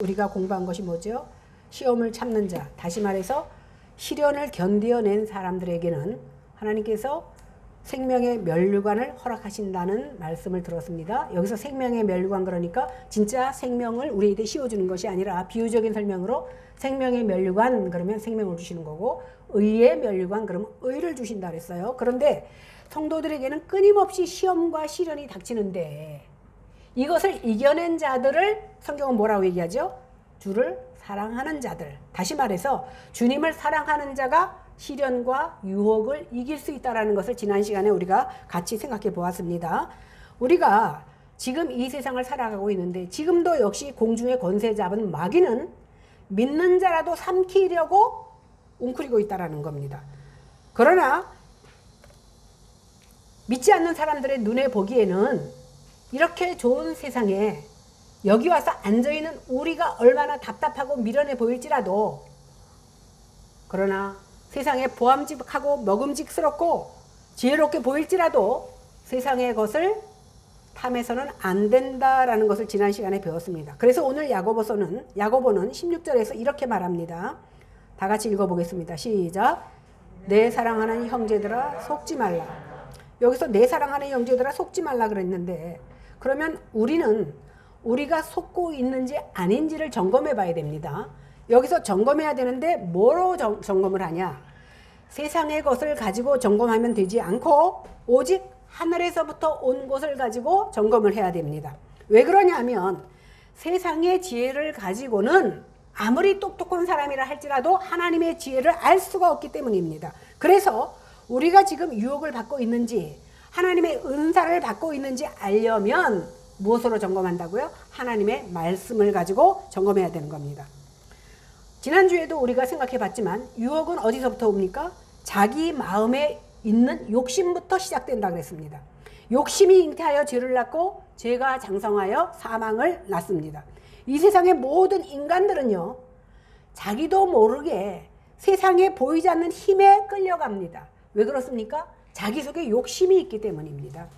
우리가 공부한 것이 뭐죠? 시험을 참는 자, 다시 말해서 시련을 견뎌낸 사람들에게는 하나님께서 생명의 면류관을 허락하신다는 말씀을 들었습니다. 여기서 생명의 면류관 그러니까 진짜 생명을 우리에게 씌워주는 것이 아니라 비유적인 설명으로 생명의 면류관 그러면 생명을 주시는 거고, 의의 면류관 그러면 의를 주신다 그랬어요. 그런데 성도들에게는 끊임없이 시험과 시련이 닥치는데 이것을 이겨낸 자들을 성경은 뭐라고 얘기하죠? 주를 사랑하는 자들. 다시 말해서 주님을 사랑하는 자가 시련과 유혹을 이길 수 있다는 것을 지난 시간에 우리가 같이 생각해 보았습니다. 우리가 지금 이 세상을 살아가고 있는데 지금도 역시 공중의 권세 잡은 마귀는 믿는 자라도 삼키려고 웅크리고 있다는 겁니다. 그러나 믿지 않는 사람들의 눈에 보기에는 이렇게 좋은 세상에 여기 와서 앉아있는 우리가 얼마나 답답하고 미련해 보일지라도, 그러나 세상에 보암직하고 먹음직스럽고 지혜롭게 보일지라도 세상의 것을 탐해서는 안 된다라는 것을 지난 시간에 배웠습니다. 그래서 오늘 야고보는 16절에서 이렇게 말합니다. 다 같이 읽어보겠습니다. 시작. 내 사랑하는 형제들아 속지 말라. 여기서 내 사랑하는 형제들아 속지 말라 그랬는데, 그러면 우리가 속고 있는지 아닌지를 점검해 봐야 됩니다. 여기서 점검해야 되는데 뭐로 점검을 하냐? 세상의 것을 가지고 점검하면 되지 않고 오직 하늘에서부터 온 것을 가지고 점검을 해야 됩니다. 왜 그러냐면 세상의 지혜를 가지고는 아무리 똑똑한 사람이라 할지라도 하나님의 지혜를 알 수가 없기 때문입니다. 그래서 우리가 지금 유혹을 받고 있는지 하나님의 은사를 받고 있는지 알려면 무엇으로 점검한다고요? 하나님의 말씀을 가지고 점검해야 되는 겁니다. 지난주에도 우리가 생각해 봤지만 유혹은 어디서부터 옵니까? 자기 마음에 있는 욕심부터 시작된다 그랬습니다. 욕심이 잉태하여 죄를 낳고 죄가 장성하여 사망을 낳습니다. 이 세상의 모든 인간들은요, 자기도 모르게 세상에 보이지 않는 힘에 끌려갑니다. 왜 그렇습니까? 자기 속에 욕심이 있기 때문입니다.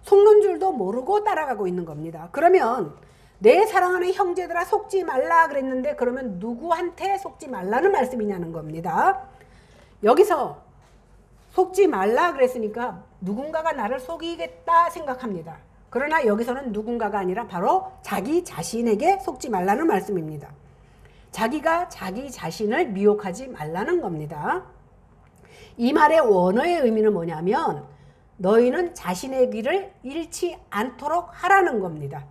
속는 줄도 모르고 따라가고 있는 겁니다. 그러면 내 사랑하는 형제들아 속지 말라 그랬는데 그러면 누구한테 속지 말라는 말씀이냐는 겁니다. 여기서 속지 말라 그랬으니까 누군가가 나를 속이겠다 생각합니다. 그러나 여기서는 누군가가 아니라 바로 자기 자신에게 속지 말라는 말씀입니다. 자기가 자기 자신을 미혹하지 말라는 겁니다. 이 말의 원어의 의미는 뭐냐면 너희는 자신의 길을 잃지 않도록 하라는 겁니다.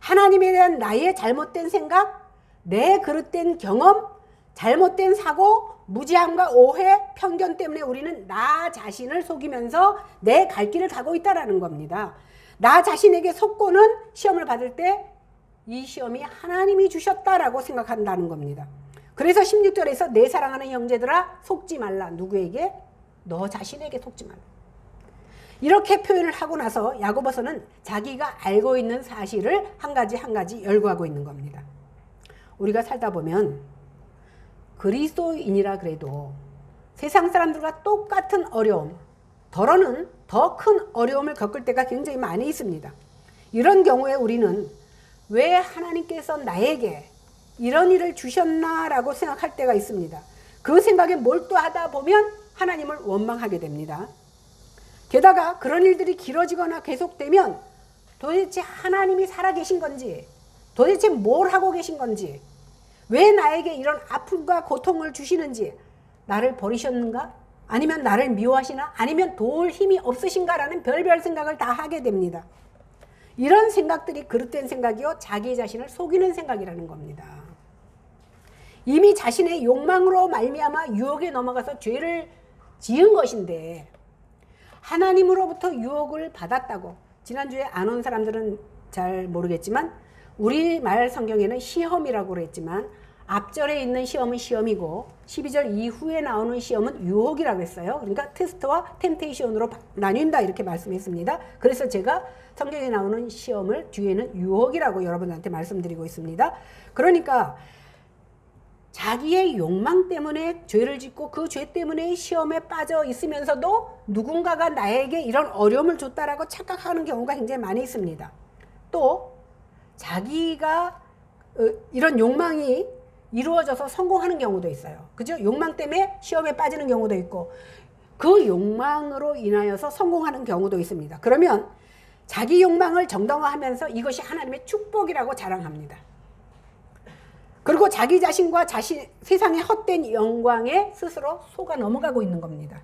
하나님에 대한 나의 잘못된 생각, 내 그릇된 경험, 잘못된 사고, 무지함과 오해, 편견 때문에 우리는 나 자신을 속이면서 내 갈 길을 가고 있다는 겁니다. 나 자신에게 속고는 시험을 받을 때 이 시험이 하나님이 주셨다라고 생각한다는 겁니다. 그래서 16절에서 내 사랑하는 형제들아 속지 말라. 누구에게? 너 자신에게 속지 말라. 이렇게 표현을 하고 나서 야고보서는 자기가 알고 있는 사실을 한 가지 열거하고 있는 겁니다. 우리가 살다 보면 그리스도인이라 그래도 세상 사람들과 똑같은 어려움, 더러는 더 큰 어려움을 겪을 때가 굉장히 많이 있습니다. 이런 경우에 우리는 왜 하나님께서 나에게 이런 일을 주셨나라고 생각할 때가 있습니다. 그 생각에 몰두하다 보면 하나님을 원망하게 됩니다. 게다가 그런 일들이 길어지거나 계속되면 도대체 하나님이 살아계신 건지, 도대체 뭘 하고 계신 건지, 왜 나에게 이런 아픔과 고통을 주시는지, 나를 버리셨는가? 아니면 나를 미워하시나? 아니면 도울 힘이 없으신가라는 별별 생각을 다 하게 됩니다. 이런 생각들이 그릇된 생각이요, 자기 자신을 속이는 생각이라는 겁니다. 이미 자신의 욕망으로 말미암아 유혹에 넘어가서 죄를 지은 것인데 하나님으로부터 유혹을 받았다고, 지난주에 안 온 사람들은 잘 모르겠지만 우리말 성경에는 시험이라고 그랬지만 앞절에 있는 시험은 시험이고 12절 이후에 나오는 시험은 유혹이라고 했어요. 그러니까 테스트와 템테이션으로 나뉜다 이렇게 말씀했습니다. 그래서 제가 성경에 나오는 시험을 뒤에는 유혹이라고 여러분한테 말씀드리고 있습니다. 그러니까 자기의 욕망 때문에 죄를 짓고 그 죄 때문에 시험에 빠져 있으면서도 누군가가 나에게 이런 어려움을 줬다라고 착각하는 경우가 굉장히 많이 있습니다. 또 자기가 이런 욕망이 이루어져서 성공하는 경우도 있어요. 그죠? 욕망 때문에 시험에 빠지는 경우도 있고 그 욕망으로 인하여서 성공하는 경우도 있습니다. 그러면 자기 욕망을 정당화하면서 이것이 하나님의 축복이라고 자랑합니다. 그리고 자기 자신과 세상의 헛된 영광에 스스로 속아 넘어가고 있는 겁니다.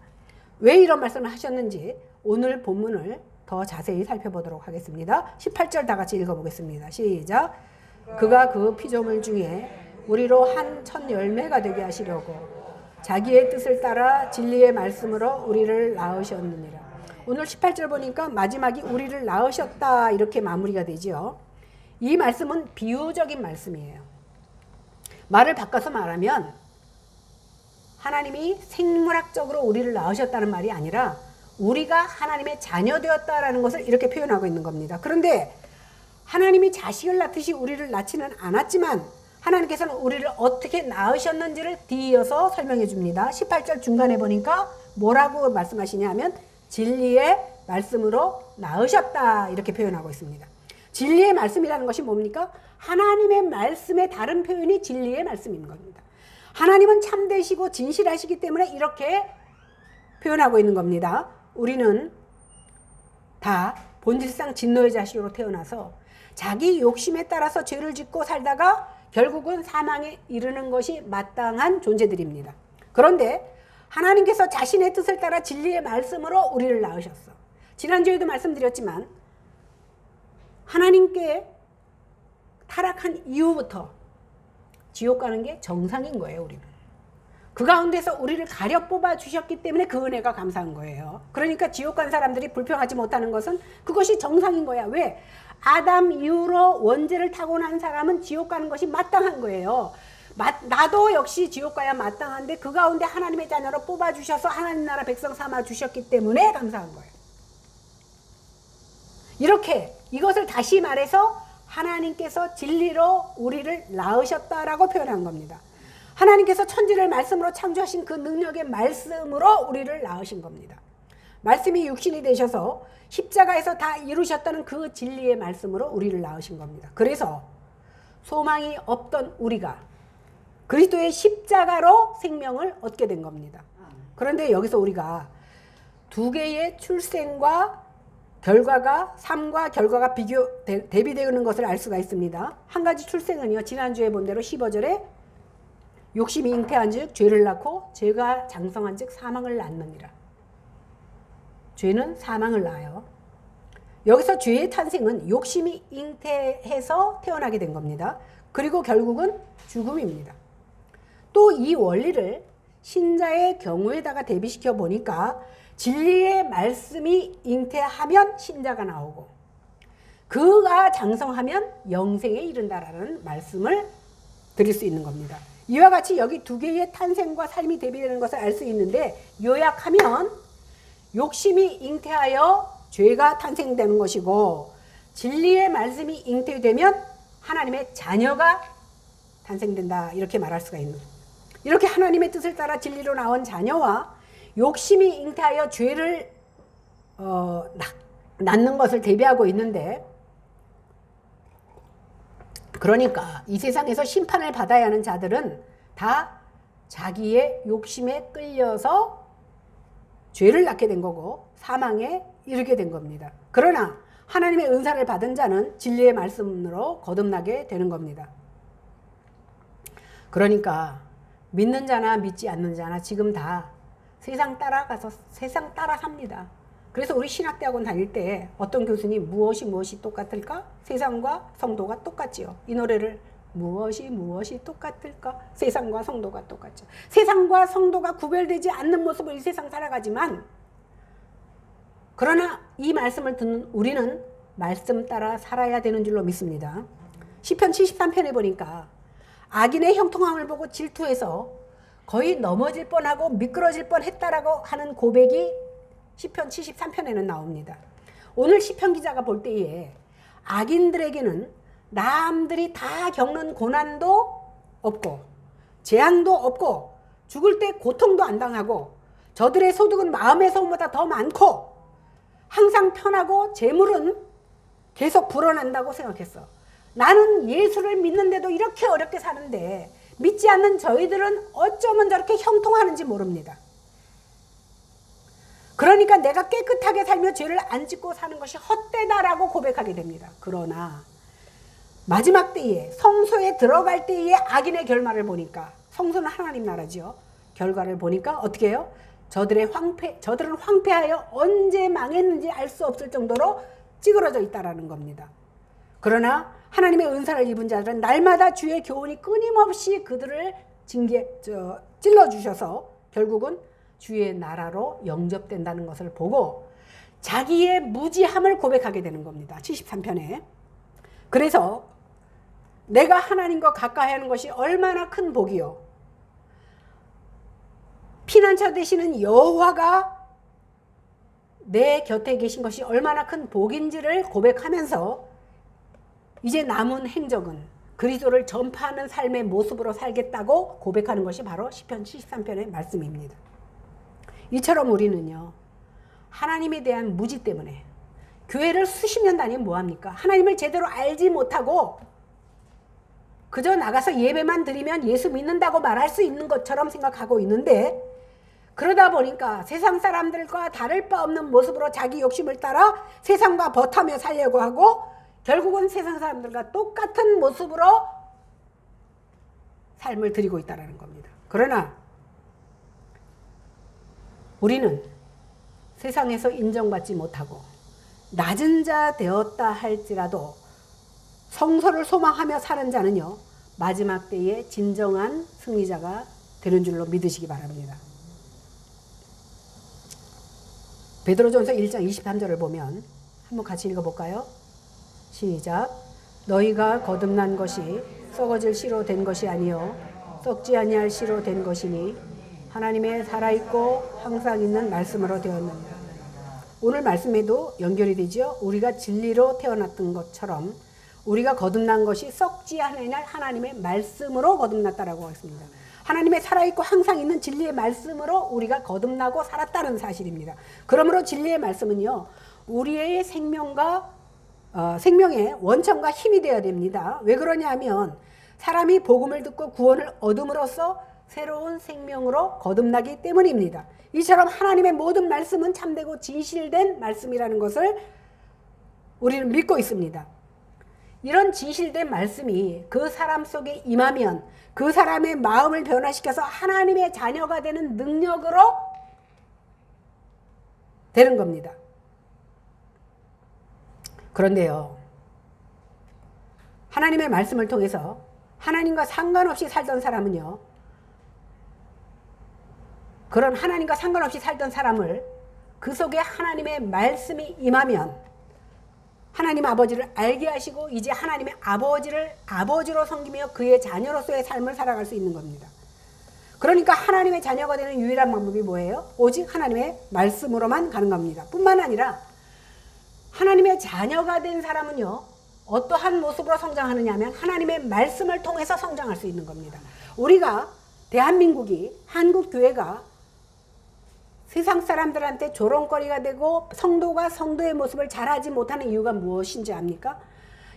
왜 이런 말씀을 하셨는지 오늘 본문을 더 자세히 살펴보도록 하겠습니다. 18절 다 같이 읽어보겠습니다. 시작. 그가 그 피조물 중에 우리로 한 첫 열매가 되게 하시려고 자기의 뜻을 따라 진리의 말씀으로 우리를 낳으셨느니라. 오늘 18절 보니까 마지막이 우리를 낳으셨다 이렇게 마무리가 되죠. 이 말씀은 비유적인 말씀이에요. 말을 바꿔서 말하면 하나님이 생물학적으로 우리를 낳으셨다는 말이 아니라 우리가 하나님의 자녀 되었다라는 것을 이렇게 표현하고 있는 겁니다. 그런데 하나님이 자식을 낳듯이 우리를 낳지는 않았지만 하나님께서는 우리를 어떻게 낳으셨는지를 뒤이어서 설명해 줍니다. 18절 중간에 보니까 뭐라고 말씀하시냐 하면 진리의 말씀으로 낳으셨다 이렇게 표현하고 있습니다. 진리의 말씀이라는 것이 뭡니까? 하나님의 말씀의 다른 표현이 진리의 말씀인 겁니다. 하나님은 참되시고 진실하시기 때문에 이렇게 표현하고 있는 겁니다. 우리는 다 본질상 진노의 자식으로 태어나서 자기 욕심에 따라서 죄를 짓고 살다가 결국은 사망에 이르는 것이 마땅한 존재들입니다. 그런데 하나님께서 자신의 뜻을 따라 진리의 말씀으로 우리를 낳으셨어. 지난주에도 말씀드렸지만 하나님께 타락한 이후부터 지옥 가는 게 정상인 거예요. 우리는 그 가운데서 우리를 가려 뽑아 주셨기 때문에 그 은혜가 감사한 거예요. 그러니까 지옥 간 사람들이 불평하지 못하는 것은 그것이 정상인 거야. 왜? 아담 이후로 원죄를 타고난 사람은 지옥 가는 것이 마땅한 거예요. 나도 역시 지옥 가야 마땅한데 그 가운데 하나님의 자녀로 뽑아 주셔서 하나님 나라 백성 삼아 주셨기 때문에 감사한 거예요. 이렇게 이것을 다시 말해서 하나님께서 진리로 우리를 낳으셨다라고 표현한 겁니다. 하나님께서 천지를 말씀으로 창조하신 그 능력의 말씀으로 우리를 낳으신 겁니다. 말씀이 육신이 되셔서 십자가에서 다 이루셨다는 그 진리의 말씀으로 우리를 낳으신 겁니다. 그래서 소망이 없던 우리가 그리스도의 십자가로 생명을 얻게 된 겁니다. 그런데 여기서 우리가 두 개의 출생과 결과가 삶과 결과가 대비되는 것을 알 수가 있습니다. 한 가지 출생은요. 지난주에 본 대로 15절에 욕심이 잉태한 즉 죄를 낳고 죄가 장성한 즉 사망을 낳느니라. 죄는 사망을 낳아요. 여기서 죄의 탄생은 욕심이 잉태해서 태어나게 된 겁니다. 그리고 결국은 죽음입니다. 또 이 원리를 신자의 경우에다가 대비시켜 보니까 진리의 말씀이 잉태하면 신자가 나오고 그가 장성하면 영생에 이른다라는 말씀을 드릴 수 있는 겁니다. 이와 같이 여기 두 개의 탄생과 삶이 대비되는 것을 알 수 있는데 요약하면 욕심이 잉태하여 죄가 탄생되는 것이고 진리의 말씀이 잉태되면 하나님의 자녀가 탄생된다 이렇게 말할 수가 있는 겁니다. 이렇게 하나님의 뜻을 따라 진리로 나온 자녀와 욕심이 잉태하여 죄를 낳는 것을 대비하고 있는데 그러니까 이 세상에서 심판을 받아야 하는 자들은 다 자기의 욕심에 끌려서 죄를 낳게 된 거고 사망에 이르게 된 겁니다. 그러나 하나님의 은사를 받은 자는 진리의 말씀으로 거듭나게 되는 겁니다. 그러니까 믿는 자나 믿지 않는 자나 지금 다 세상 따라가서 세상 따라 삽니다. 그래서 우리 신학대학원 다닐 때 어떤 교수님 무엇이 똑같을까? 세상과 성도가 똑같지요. 이 노래를 무엇이 똑같을까? 세상과 성도가 똑같죠. 세상과 성도가 구별되지 않는 모습을 이 세상 살아가지만 그러나 이 말씀을 듣는 우리는 말씀 따라 살아야 되는 줄로 믿습니다. 시편 73편에 보니까 악인의 형통함을 보고 질투해서 거의 넘어질 뻔하고 미끄러질 뻔했다라고 하는 고백이 시편 73편에는 나옵니다. 오늘 시편 기자가 볼 때에 악인들에게는 남들이 다 겪는 고난도 없고 재앙도 없고 죽을 때 고통도 안 당하고 저들의 소득은 마음의 소보다 더 많고 항상 편하고 재물은 계속 불어난다고 생각했어. 나는 예수를 믿는데도 이렇게 어렵게 사는데 믿지 않는 저희들은 어쩌면 저렇게 형통하는지 모릅니다. 그러니까 내가 깨끗하게 살며 죄를 안 짓고 사는 것이 헛되다라고 고백하게 됩니다. 그러나 마지막 때에 성소에 들어갈 때의 악인의 결말을 보니까, 성소는 하나님 나라죠. 결과를 보니까 어떻게 해요? 저들은 황폐하여 언제 망했는지 알 수 없을 정도로 찌그러져 있다라는 겁니다. 그러나 하나님의 은사를 입은 자들은 날마다 주의 교훈이 끊임없이 그들을 찔러주셔서 결국은 주의 나라로 영접된다는 것을 보고 자기의 무지함을 고백하게 되는 겁니다. 73편에. 그래서 내가 하나님과 가까이 하는 것이 얼마나 큰 복이요, 피난처 되시는 여호와가 내 곁에 계신 것이 얼마나 큰 복인지를 고백하면서 이제 남은 행적은 그리스도를 전파하는 삶의 모습으로 살겠다고 고백하는 것이 바로 시편 73편의 말씀입니다. 이처럼 우리는요, 하나님에 대한 무지 때문에 교회를 수십 년 다니면 뭐합니까? 하나님을 제대로 알지 못하고 그저 나가서 예배만 드리면 예수 믿는다고 말할 수 있는 것처럼 생각하고 있는데, 그러다 보니까 세상 사람들과 다를 바 없는 모습으로 자기 욕심을 따라 세상과 버타며 살려고 하고 결국은 세상 사람들과 똑같은 모습으로 삶을 드리고 있다는 겁니다. 그러나 우리는 세상에서 인정받지 못하고 낮은 자 되었다 할지라도 성소를 소망하며 사는 자는요, 마지막 때에 진정한 승리자가 되는 줄로 믿으시기 바랍니다. 베드로전서 1장 23절을 보면 한번 같이 읽어볼까요? 시작. 너희가 거듭난 것이 썩어질 씨로 된 것이 아니요 썩지 아니할 씨로 된 것이니 하나님의 살아있고 항상 있는 말씀으로 되었느니라. 오늘 말씀에도 연결이 되죠. 우리가 진리로 태어났던 것처럼 우리가 거듭난 것이 썩지 아니할 하나님의 말씀으로 거듭났다라고 했습니다. 하나님의 살아있고 항상 있는 진리의 말씀으로 우리가 거듭나고 살았다는 사실입니다. 그러므로 진리의 말씀은요, 우리의 생명의 원천과 힘이 되어야 됩니다. 왜 그러냐 하면 사람이 복음을 듣고 구원을 얻음으로써 새로운 생명으로 거듭나기 때문입니다. 이처럼 하나님의 모든 말씀은 참되고 진실된 말씀이라는 것을 우리는 믿고 있습니다. 이런 진실된 말씀이 그 사람 속에 임하면 그 사람의 마음을 변화시켜서 하나님의 자녀가 되는 능력으로 되는 겁니다. 그런데요, 하나님의 말씀을 통해서 하나님과 상관없이 살던 사람은요, 그런 하나님과 상관없이 살던 사람을 그 속에 하나님의 말씀이 임하면 하나님 아버지를 알게 하시고 이제 하나님의 아버지를 아버지로 섬기며 그의 자녀로서의 삶을 살아갈 수 있는 겁니다. 그러니까 하나님의 자녀가 되는 유일한 방법이 뭐예요? 오직 하나님의 말씀으로만 가는 겁니다. 뿐만 아니라 하나님의 자녀가 된 사람은요, 어떠한 모습으로 성장하느냐 하면 하나님의 말씀을 통해서 성장할 수 있는 겁니다. 우리가 대한민국이, 한국교회가 세상 사람들한테 조롱거리가 되고 성도가 성도의 모습을 잘하지 못하는 이유가 무엇인지 압니까?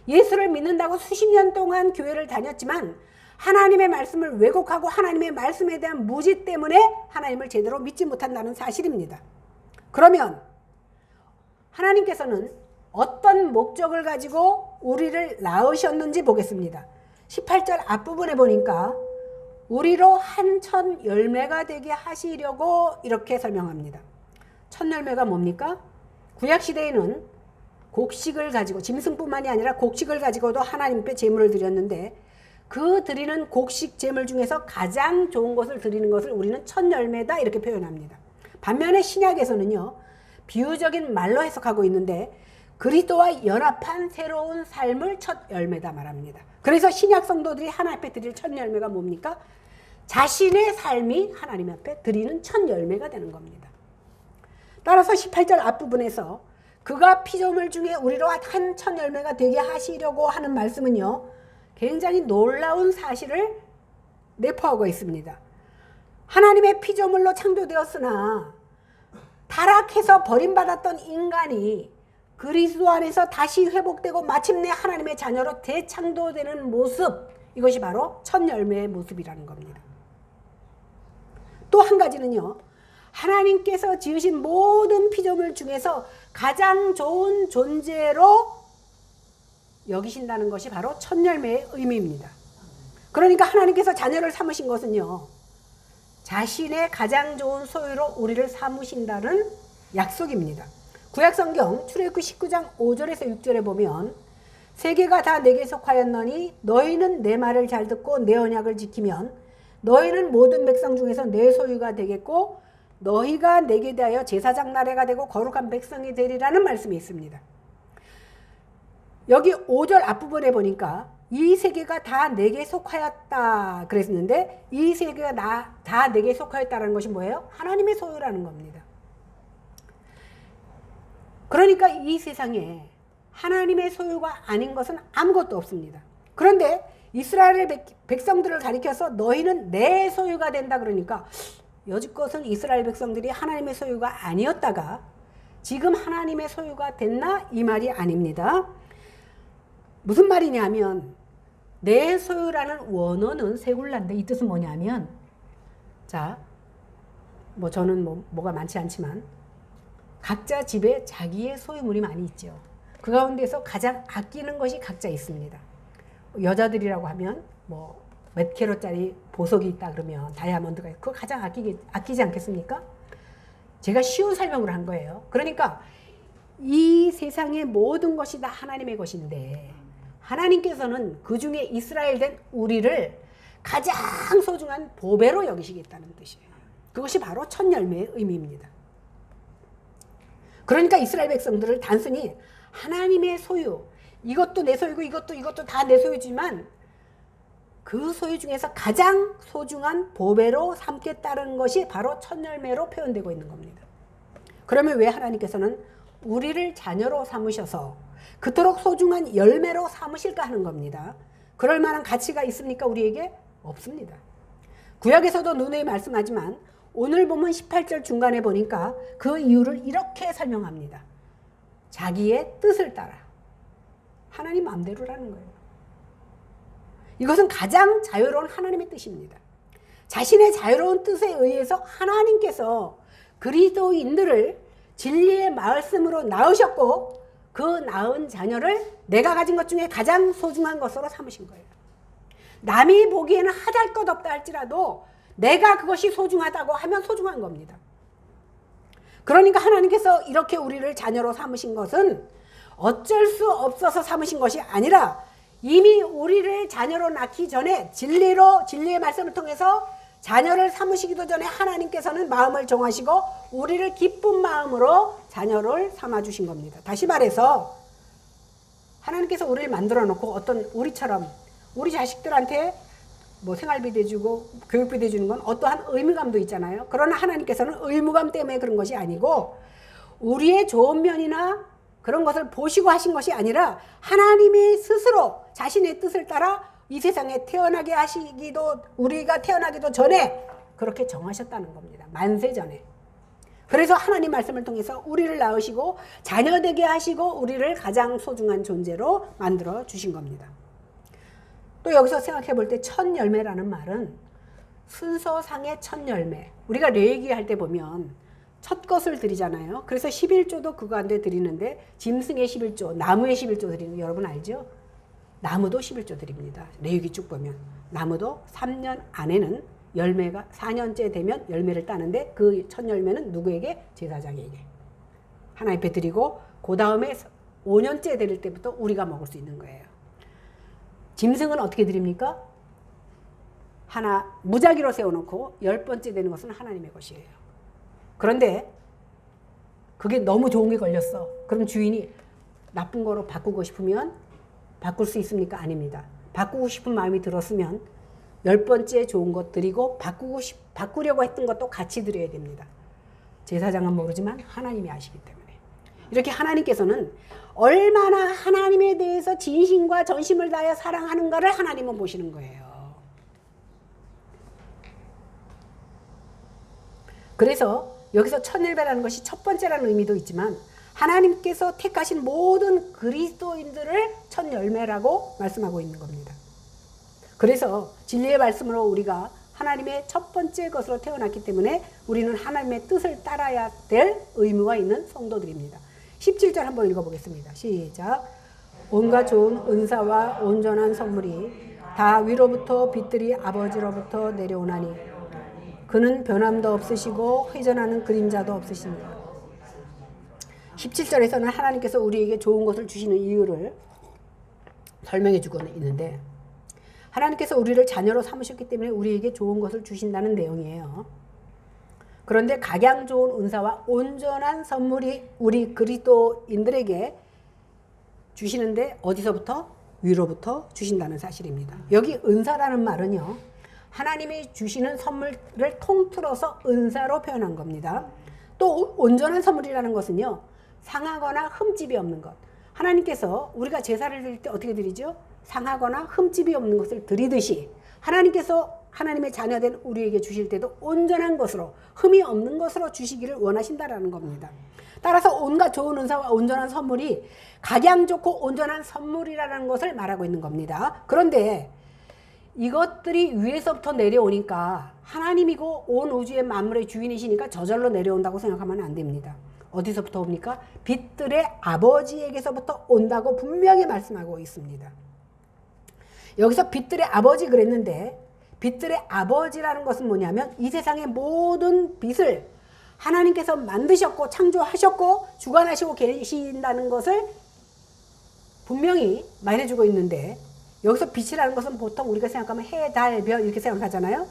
예수를 믿는다고 수십 년 동안 교회를 다녔지만 하나님의 말씀을 왜곡하고 하나님의 말씀에 대한 무지 때문에 하나님을 제대로 믿지 못한다는 사실입니다. 그러면 하나님께서는 어떤 목적을 가지고 우리를 낳으셨는지 보겠습니다. 18절 앞부분에 보니까 우리로 한 첫 열매가 되게 하시려고 이렇게 설명합니다. 첫 열매가 뭡니까? 구약시대에는 곡식을 가지고, 짐승뿐만이 아니라 곡식을 가지고도 하나님께 제물을 드렸는데 그 드리는 곡식 제물 중에서 가장 좋은 것을 드리는 것을 우리는 첫 열매다 이렇게 표현합니다. 반면에 신약에서는요, 비유적인 말로 해석하고 있는데 그리스도와 연합한 새로운 삶을 첫 열매다 말합니다. 그래서 신약 성도들이 하나님 앞에 드릴 첫 열매가 뭡니까? 자신의 삶이 하나님 앞에 드리는 첫 열매가 되는 겁니다. 따라서 18절 앞부분에서 그가 피조물 중에 우리로 한 첫 열매가 되게 하시려고 하는 말씀은요, 굉장히 놀라운 사실을 내포하고 있습니다. 하나님의 피조물로 창조되었으나 타락해서 버림받았던 인간이 그리스도 안에서 다시 회복되고 마침내 하나님의 자녀로 재창조되는 모습, 이것이 바로 첫 열매의 모습이라는 겁니다. 또 한 가지는요, 하나님께서 지으신 모든 피조물 중에서 가장 좋은 존재로 여기신다는 것이 바로 첫 열매의 의미입니다. 그러니까 하나님께서 자녀를 삼으신 것은요, 자신의 가장 좋은 소유로 우리를 삼으신다는 약속입니다. 구약성경 출애굽기 19장 5절에서 6절에 보면 세계가 다 내게 속하였노니 너희는 내 말을 잘 듣고 내 언약을 지키면 너희는 모든 백성 중에서 내 소유가 되겠고 너희가 내게 대하여 제사장 나라가 되고 거룩한 백성이 되리라는 말씀이 있습니다. 여기 5절 앞부분에 보니까 이 세계가 다 내게 속하였다 그랬는데, 이 세계가 다 내게 속하였다는 것이 뭐예요? 하나님의 소유라는 겁니다. 그러니까 이 세상에 하나님의 소유가 아닌 것은 아무것도 없습니다. 그런데 이스라엘 백성들을 가리켜서 너희는 내 소유가 된다 그러니까 여지껏은 이스라엘 백성들이 하나님의 소유가 아니었다가 지금 하나님의 소유가 됐나? 이 말이 아닙니다. 무슨 말이냐면 내 소유라는 원어는 세굴라인데 이 뜻은 뭐냐면, 자, 뭐 저는 뭐가 많지 않지만 각자 집에 자기의 소유물이 많이 있죠. 그 가운데서 가장 아끼는 것이 각자 있습니다. 여자들이라고 하면 뭐 몇 캐럿짜리 보석이 있다 그러면 다이아몬드가 있고 그거 가장 아끼지 않겠습니까? 제가 쉬운 설명을 한 거예요. 그러니까 이 세상의 모든 것이 다 하나님의 것인데 하나님께서는 그 중에 이스라엘 된 우리를 가장 소중한 보배로 여기시겠다는 뜻이에요. 그것이 바로 첫 열매의 의미입니다. 그러니까 이스라엘 백성들을 단순히 하나님의 소유, 이것도 내 소유고 이것도 다 내 소유지만 그 소유 중에서 가장 소중한 보배로 삼겠다는 것이 바로 첫 열매로 표현되고 있는 겁니다. 그러면 왜 하나님께서는 우리를 자녀로 삼으셔서 그토록 소중한 열매로 삼으실까 하는 겁니다. 그럴 만한 가치가 있습니까? 우리에게? 없습니다. 구약에서도 누누이 말씀하지만 오늘 보면 18절 중간에 보니까 그 이유를 이렇게 설명합니다. 자기의 뜻을 따라. 하나님 마음대로라는 거예요. 이것은 가장 자유로운 하나님의 뜻입니다. 자신의 자유로운 뜻에 의해서 하나님께서 그리스도인들을 진리의 말씀으로 낳으셨고 그 낳은 자녀를 내가 가진 것 중에 가장 소중한 것으로 삼으신 거예요. 남이 보기에는 하잘 것 없다 할지라도 내가 그것이 소중하다고 하면 소중한 겁니다. 그러니까 하나님께서 이렇게 우리를 자녀로 삼으신 것은 어쩔 수 없어서 삼으신 것이 아니라 이미 우리를 자녀로 낳기 전에 진리의 말씀을 통해서 자녀를 삼으시기도 전에 하나님께서는 마음을 정하시고 우리를 기쁜 마음으로 자녀를 삼아주신 겁니다. 다시 말해서 하나님께서 우리를 만들어 놓고 어떤 우리처럼 우리 자식들한테 뭐 생활비 대주고 교육비 대주는 건 어떠한 의무감도 있잖아요. 그러나 하나님께서는 의무감 때문에 그런 것이 아니고 우리의 좋은 면이나 그런 것을 보시고 하신 것이 아니라 하나님이 스스로 자신의 뜻을 따라 이 세상에 태어나게 하시기도 우리가 태어나기도 전에 그렇게 정하셨다는 겁니다. 만세 전에. 그래서 하나님 말씀을 통해서 우리를 낳으시고 자녀되게 하시고 우리를 가장 소중한 존재로 만들어 주신 겁니다. 또 여기서 생각해 볼 때 첫 열매라는 말은 순서상의 첫 열매. 우리가 레위기 할 때 보면 첫 것을 드리잖아요. 그래서 11조도 그거 안 돼 드리는데 짐승의 11조, 나무의 11조 드리는 거 여러분 알죠? 나무도 11조 드립니다. 레위기 쭉 보면 나무도 3년 안에는 열매가 4년째 되면 열매를 따는데 그 첫 열매는 누구에게? 제사장에게 하나 앞에 드리고 그 다음에 5년째 될 때부터 우리가 먹을 수 있는 거예요. 짐승은 어떻게 드립니까? 하나 무작위로 세워놓고 10번째 되는 것은 하나님의 것이에요. 그런데 그게 너무 좋은 게 걸렸어. 그럼 주인이 나쁜 거로 바꾸고 싶으면 바꿀 수 있습니까? 아닙니다. 바꾸고 싶은 마음이 들었으면 10번째 좋은 것 드리고 바꾸려고 했던 것도 같이 드려야 됩니다. 제사장은 모르지만 하나님이 아시기 때문에. 이렇게 하나님께서는 얼마나 하나님에 대해서 진심과 전심을 다하여 사랑하는가를 하나님은 보시는 거예요. 그래서 여기서 첫 열매라는 것이 첫 번째라는 의미도 있지만 하나님께서 택하신 모든 그리스도인들을 첫 열매라고 말씀하고 있는 겁니다. 그래서 진리의 말씀으로 우리가 하나님의 첫 번째 것으로 태어났기 때문에 우리는 하나님의 뜻을 따라야 될 의무가 있는 성도들입니다. 17절 한번 읽어보겠습니다. 시작. 온갖 좋은 은사와 온전한 선물이 다 위로부터 빛들이 아버지로부터 내려오나니 그는 변함도 없으시고 회전하는 그림자도 없으십니다. 17절에서는 하나님께서 우리에게 좋은 것을 주시는 이유를 설명해 주고 있는데, 하나님께서 우리를 자녀로 삼으셨기 때문에 우리에게 좋은 것을 주신다는 내용이에요. 그런데 각양 좋은 은사와 온전한 선물이 우리 그리스도인들에게 주시는데 어디서부터? 위로부터 주신다는 사실입니다. 여기 은사라는 말은요, 하나님이 주시는 선물을 통틀어서 은사로 표현한 겁니다. 또 온전한 선물이라는 것은요, 상하거나 흠집이 없는 것. 하나님께서 우리가 제사를 드릴 때 어떻게 드리죠? 상하거나 흠집이 없는 것을 드리듯이 하나님께서 하나님의 자녀된 우리에게 주실 때도 온전한 것으로, 흠이 없는 것으로 주시기를 원하신다라는 겁니다. 따라서 온갖 좋은 은사와 온전한 선물이 각양 좋고 온전한 선물이라는 것을 말하고 있는 겁니다. 그런데 이것들이 위에서부터 내려오니까 하나님이고 온 우주의 만물의 주인이시니까 저절로 내려온다고 생각하면 안 됩니다. 어디서부터 옵니까? 빛들의 아버지에게서부터 온다고 분명히 말씀하고 있습니다. 여기서 빛들의 아버지 그랬는데, 빛들의 아버지라는 것은 뭐냐면 이 세상의 모든 빛을 하나님께서 만드셨고 창조하셨고 주관하시고 계신다는 것을 분명히 말해주고 있는데, 여기서 빛이라는 것은 보통 우리가 생각하면 해, 달, 별 이렇게 생각하잖아요.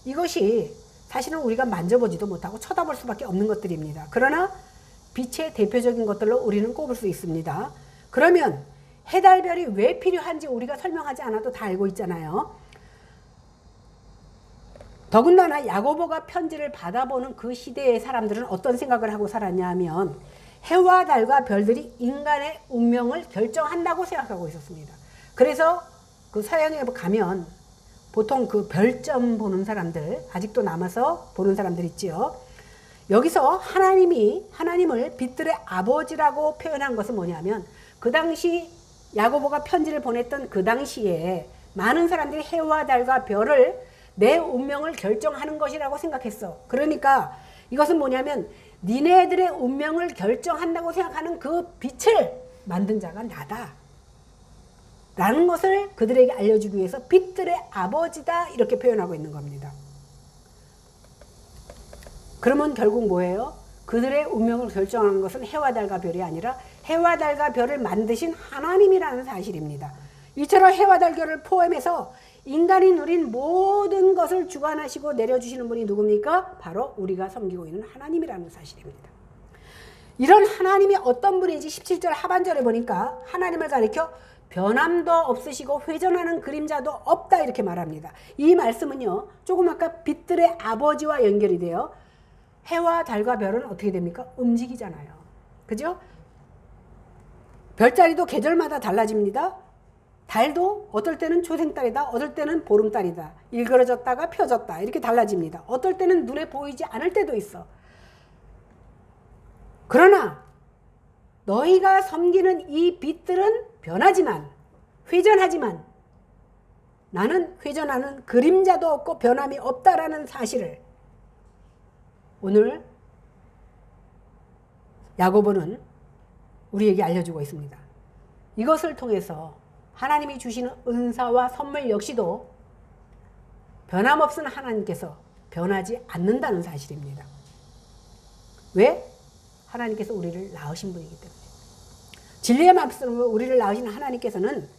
이것이 사실은 우리가 만져보지도 못하고 쳐다볼 수밖에 없는 것들입니다. 그러나 빛의 대표적인 것들로 우리는 꼽을 수 있습니다. 그러면 해, 달, 별이 왜 필요한지 우리가 설명하지 않아도 다 알고 있잖아요. 더군다나 야고보가 편지를 받아보는 그 시대의 사람들은 어떤 생각을 하고 살았냐 하면 해와 달과 별들이 인간의 운명을 결정한다고 생각하고 있었습니다. 그래서 그 서양에 가면 보통 그 별점 보는 사람들, 아직도 남아서 보는 사람들 있지요. 여기서 하나님을 빛들의 아버지라고 표현한 것은 뭐냐면, 그 당시 야고보가 편지를 보냈던 그 당시에 많은 사람들이 해와 달과 별을 내 운명을 결정하는 것이라고 생각했어. 그러니까 이것은 뭐냐면 니네들의 운명을 결정한다고 생각하는 그 빛을 만든 자가 나다 라는 것을 그들에게 알려주기 위해서 빛들의 아버지다 이렇게 표현하고 있는 겁니다. 그러면 결국 뭐예요? 그들의 운명을 결정하는 것은 해와 달과 별이 아니라 해와 달과 별을 만드신 하나님이라는 사실입니다. 이처럼 해와 달, 별을 포함해서 인간이 누린 모든 것을 주관하시고 내려주시는 분이 누굽니까? 바로 우리가 섬기고 있는 하나님이라는 사실입니다. 이런 하나님이 어떤 분인지 17절 하반절에 보니까 하나님을 가리켜 변함도 없으시고 회전하는 그림자도 없다 이렇게 말합니다. 이 말씀은요, 조금 아까 빛들의 아버지와 연결이 돼요. 해와 달과 별은 어떻게 됩니까? 움직이잖아요. 그죠? 별자리도 계절마다 달라집니다. 달도 어떨 때는 초생달이다, 어떨 때는 보름달이다, 일그러졌다가 펴졌다 이렇게 달라집니다. 어떨 때는 눈에 보이지 않을 때도 있어. 그러나 너희가 섬기는 이 빛들은 변하지만, 회전하지만 나는 회전하는 그림자도 없고 변함이 없다라는 사실을 오늘 야고보는 우리에게 알려주고 있습니다. 이것을 통해서 하나님이 주시는 은사와 선물 역시도 변함없는 하나님께서 변하지 않는다는 사실입니다. 왜? 하나님께서 우리를 낳으신 분이기 때문에. 진리의 말씀으로 우리를 낳으신 하나님께서는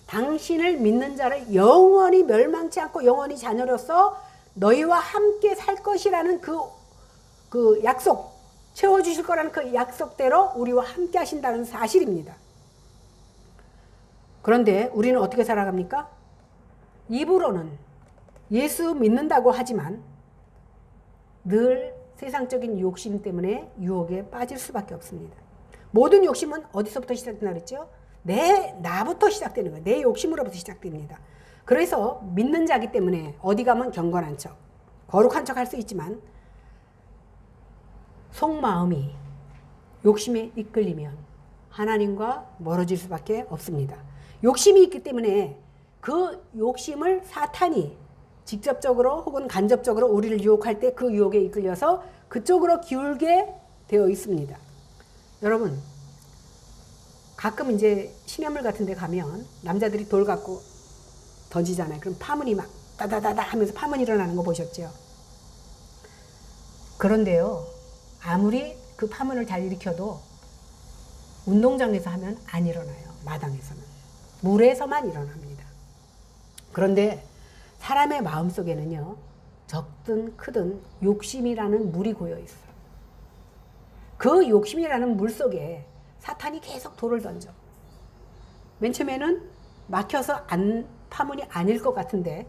당신을 믿는 자를 영원히 멸망치 않고 영원히 자녀로서 너희와 함께 살 것이라는 그 약속, 채워주실 거라는 그 약속대로 우리와 함께 하신다는 사실입니다. 그런데 우리는 어떻게 살아갑니까? 입으로는 예수 믿는다고 하지만 늘 세상적인 욕심 때문에 유혹에 빠질 수밖에 없습니다. 모든 욕심은 어디서부터 시작된다 그랬죠? 나부터 시작되는 거예요. 내 욕심으로부터 시작됩니다. 그래서 믿는 자기 때문에 어디 가면 경건한 척, 거룩한 척 할 수 있지만 속마음이 욕심에 이끌리면 하나님과 멀어질 수밖에 없습니다. 욕심이 있기 때문에 그 욕심을 사탄이 직접적으로 혹은 간접적으로 우리를 유혹할 때 그 유혹에 이끌려서 그쪽으로 기울게 되어 있습니다. 여러분, 가끔 이제 시냇물 같은 데 가면 남자들이 돌 갖고 던지잖아요. 그럼 파문이 막 따다다다 하면서 파문이 일어나는 거 보셨죠? 그런데요, 아무리 그 파문을 잘 일으켜도 운동장에서 하면 안 일어나요. 마당에서는. 물에서만 일어납니다. 그런데 사람의 마음속에는요, 적든 크든 욕심이라는 물이 고여 있어요. 그 욕심이라는 물 속에 사탄이 계속 돌을 던져. 맨 처음에는 막혀서 파문이 아닐 것 같은데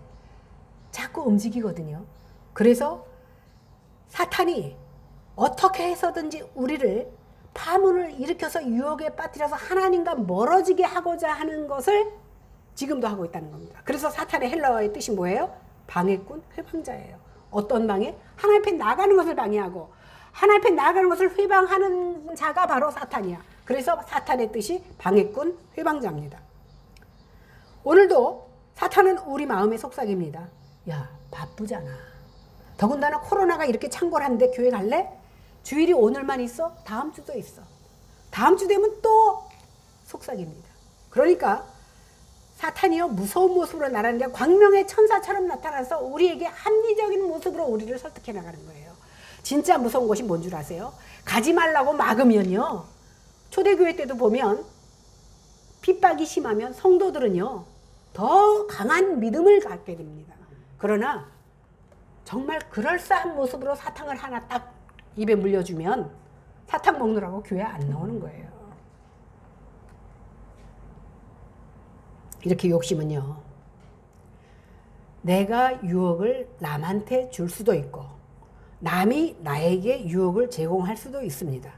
자꾸 움직이거든요. 그래서 사탄이 어떻게 해서든지 우리를 파문을 일으켜서 유혹에 빠뜨려서 하나님과 멀어지게 하고자 하는 것을 지금도 하고 있다는 겁니다. 그래서 사탄의 헬라어의 뜻이 뭐예요? 방해꾼, 회방자예요. 어떤 방해? 하나님 앞에 나가는 것을 방해하고 하나님 앞에 나가는 것을 회방하는 자가 바로 사탄이야. 그래서 사탄의 뜻이 방해꾼, 회방자입니다. 오늘도 사탄은 우리 마음의 속삭입니다. 야, 바쁘잖아. 더군다나 코로나가 이렇게 창궐한데 교회 갈래? 주일이 오늘만 있어? 다음 주도 있어. 다음 주 되면 또 속삭입니다. 그러니까 사탄이요, 무서운 모습으로 나라는데 광명의 천사처럼 나타나서 우리에게 합리적인 모습으로 우리를 설득해 나가는 거예요. 진짜 무서운 것이 뭔 줄 아세요? 가지 말라고 막으면요, 초대교회 때도 보면 핍박이 심하면 성도들은요 더 강한 믿음을 갖게 됩니다. 그러나 정말 그럴싸한 모습으로 사탕을 하나 딱 입에 물려주면 사탕 먹느라고 교회 안 나오는 거예요. 이렇게 욕심은요, 내가 유혹을 남한테 줄 수도 있고 남이 나에게 유혹을 제공할 수도 있습니다.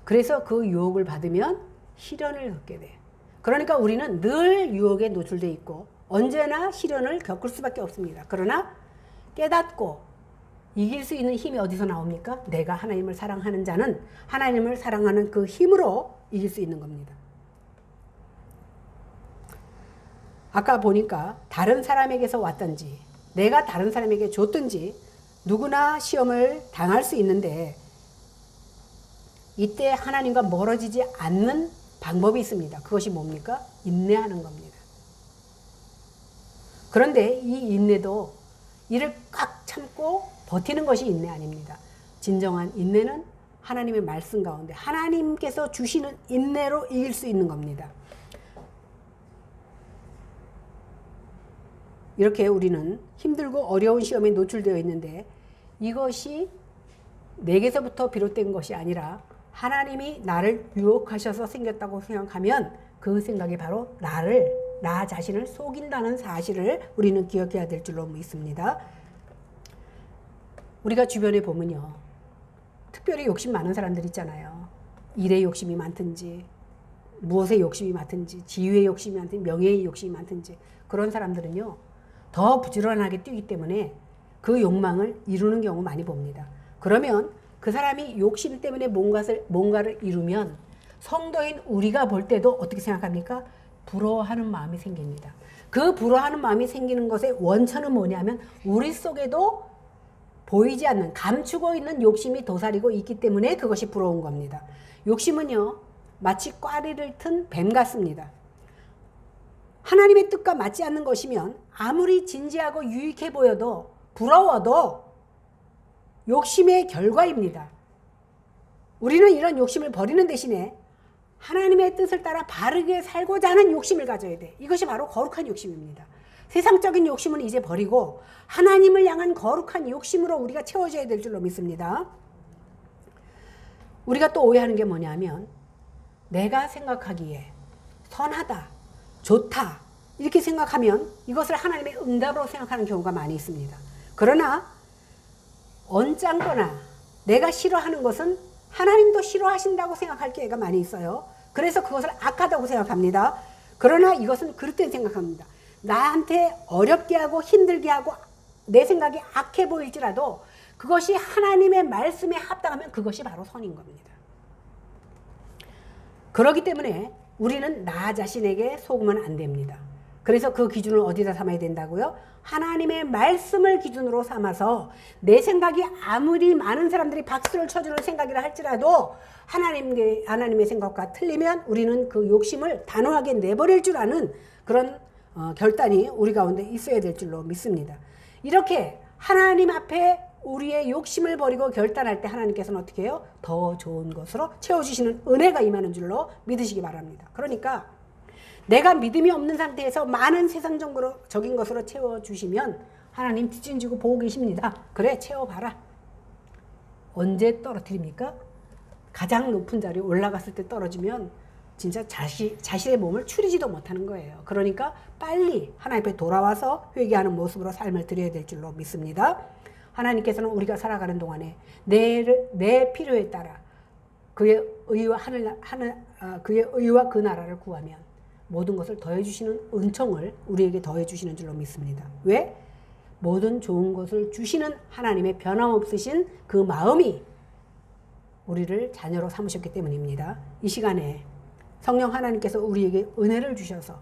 그래서 그 유혹을 받으면 시련을 겪게 돼. 그러니까 우리는 늘 유혹에 노출돼 있고 언제나 시련을 겪을 수밖에 없습니다. 그러나 깨닫고 이길 수 있는 힘이 어디서 나옵니까? 내가 하나님을 사랑하는 자는 하나님을 사랑하는 그 힘으로 이길 수 있는 겁니다. 아까 보니까 다른 사람에게서 왔든지 내가 다른 사람에게 줬든지 누구나 시험을 당할 수 있는데 이때 하나님과 멀어지지 않는 방법이 있습니다. 그것이 뭡니까? 인내하는 겁니다. 그런데 이 인내도 이를 꽉 참고 버티는 것이 인내 아닙니다. 진정한 인내는 하나님의 말씀 가운데 하나님께서 주시는 인내로 이길 수 있는 겁니다. 이렇게 우리는 힘들고 어려운 시험에 노출되어 있는데 이것이 내게서부터 비롯된 것이 아니라 하나님이 나를 유혹하셔서 생겼다고 생각하면 그 생각이 바로 나 자신을 속인다는 사실을 우리는 기억해야 될 줄로 믿습니다. 우리가 주변에 보면요, 특별히 욕심 많은 사람들 있잖아요. 일에 욕심이 많든지 무엇에 욕심이 많든지 지위에 욕심이 많든지 명예에 욕심이 많든지 그런 사람들은요 더 부지런하게 뛰기 때문에 그 욕망을 이루는 경우 많이 봅니다. 그러면 그 사람이 욕심 때문에 뭔가를 이루면 성도인 우리가 볼 때도 어떻게 생각합니까? 부러워하는 마음이 생깁니다. 그 부러워하는 마음이 생기는 것의 원천은 뭐냐면 우리 속에도 보이지 않는 감추고 있는 욕심이 도사리고 있기 때문에 그것이 부러운 겁니다. 욕심은요 마치 꽈리를 튼 뱀 같습니다. 하나님의 뜻과 맞지 않는 것이면 아무리 진지하고 유익해 보여도 부러워도 욕심의 결과입니다. 우리는 이런 욕심을 버리는 대신에 하나님의 뜻을 따라 바르게 살고자 하는 욕심을 가져야 돼. 이것이 바로 거룩한 욕심입니다. 세상적인 욕심은 이제 버리고 하나님을 향한 거룩한 욕심으로 우리가 채워져야 될 줄로 믿습니다. 우리가 또 오해하는 게 뭐냐면 내가 생각하기에 선하다, 좋다 이렇게 생각하면 이것을 하나님의 응답으로 생각하는 경우가 많이 있습니다. 그러나 언짢거나 내가 싫어하는 것은 하나님도 싫어하신다고 생각할 경우가 많이 있어요. 그래서 그것을 악하다고 생각합니다. 그러나 이것은 그릇된 생각합니다. 나한테 어렵게 하고 힘들게 하고 내 생각이 악해 보일지라도 그것이 하나님의 말씀에 합당하면 그것이 바로 선인 겁니다. 그렇기 때문에 우리는 나 자신에게 속으면 안 됩니다. 그래서 그 기준을 어디다 삼아야 된다고요? 하나님의 말씀을 기준으로 삼아서 내 생각이 아무리 많은 사람들이 박수를 쳐주는 생각이라 할지라도 하나님의 생각과 틀리면 우리는 그 욕심을 단호하게 내버릴 줄 아는 그런 결단이 우리 가운데 있어야 될 줄로 믿습니다. 이렇게 하나님 앞에 우리의 욕심을 버리고 결단할 때 하나님께서는 어떻게 해요? 더 좋은 것으로 채워주시는 은혜가 임하는 줄로 믿으시기 바랍니다. 그러니까 내가 믿음이 없는 상태에서 많은 세상적인 것으로 채워주시면 하나님 뒷짐지고 보고 계십니다. 그래, 채워봐라. 언제 떨어뜨립니까? 가장 높은 자리에 올라갔을 때 떨어지면 진짜 자신의 몸을 추리지도 못하는 거예요. 그러니까 빨리 하나님 앞에 돌아와서 회개하는 모습으로 삶을 드려야 될 줄로 믿습니다. 하나님께서는 우리가 살아가는 동안에 내 필요에 따라 그의 의와 그의 의와 그 나라를 구하면 모든 것을 더해주시는 은총을 우리에게 더해주시는 줄로 믿습니다. 왜? 모든 좋은 것을 주시는 하나님의 변함없으신 그 마음이 우리를 자녀로 삼으셨기 때문입니다. 이 시간에 성령 하나님께서 우리에게 은혜를 주셔서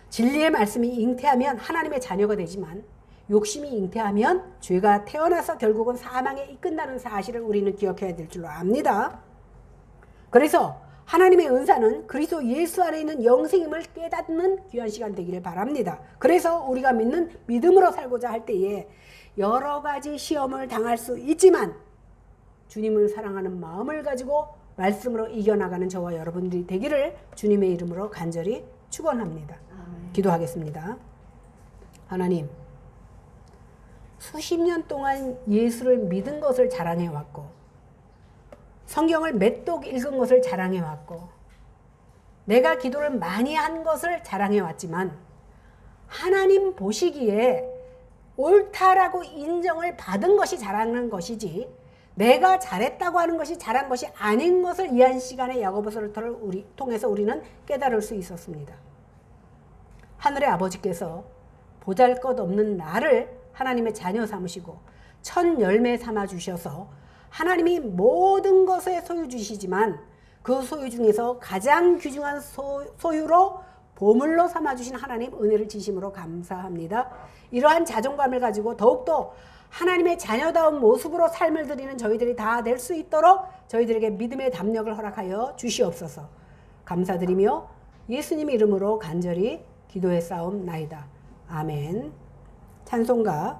진리의 말씀이 잉태하면 하나님의 자녀가 되지만 욕심이 잉태하면 죄가 태어나서 결국은 사망에 이끈다는 사실을 우리는 기억해야 될 줄로 압니다. 그래서 하나님의 은사는 그리스도 예수 안에 있는 영생임을 깨닫는 귀한 시간 되기를 바랍니다. 그래서 우리가 믿는 믿음으로 살고자 할 때에 여러 가지 시험을 당할 수 있지만 주님을 사랑하는 마음을 가지고 말씀으로 이겨나가는 저와 여러분들이 되기를 주님의 이름으로 간절히 축원합니다. 기도하겠습니다. 하나님, 수십 년 동안 예수를 믿은 것을 자랑해왔고 성경을 몇 독 읽은 것을 자랑해왔고 내가 기도를 많이 한 것을 자랑해왔지만 하나님 보시기에 옳다라고 인정을 받은 것이 자랑하는 것이지 내가 잘했다고 하는 것이 잘한 것이 아닌 것을 이 한 시간에 야고보서를 통해서 우리는 깨달을 수 있었습니다. 하늘의 아버지께서 보잘것없는 나를 하나님의 자녀 삼으시고 첫 열매 삼아 주셔서 하나님이 모든 것의 소유 주시지만 그 소유 중에서 가장 귀중한 소유로 보물로 삼아주신 하나님 은혜를 지심으로 감사합니다. 이러한 자존감을 가지고 더욱더 하나님의 자녀다운 모습으로 삶을 드리는 저희들이 다 될 수 있도록 저희들에게 믿음의 담력을 허락하여 주시옵소서. 감사드리며 예수님 이름으로 간절히 기도의 싸움 나이다. 아멘. 찬송가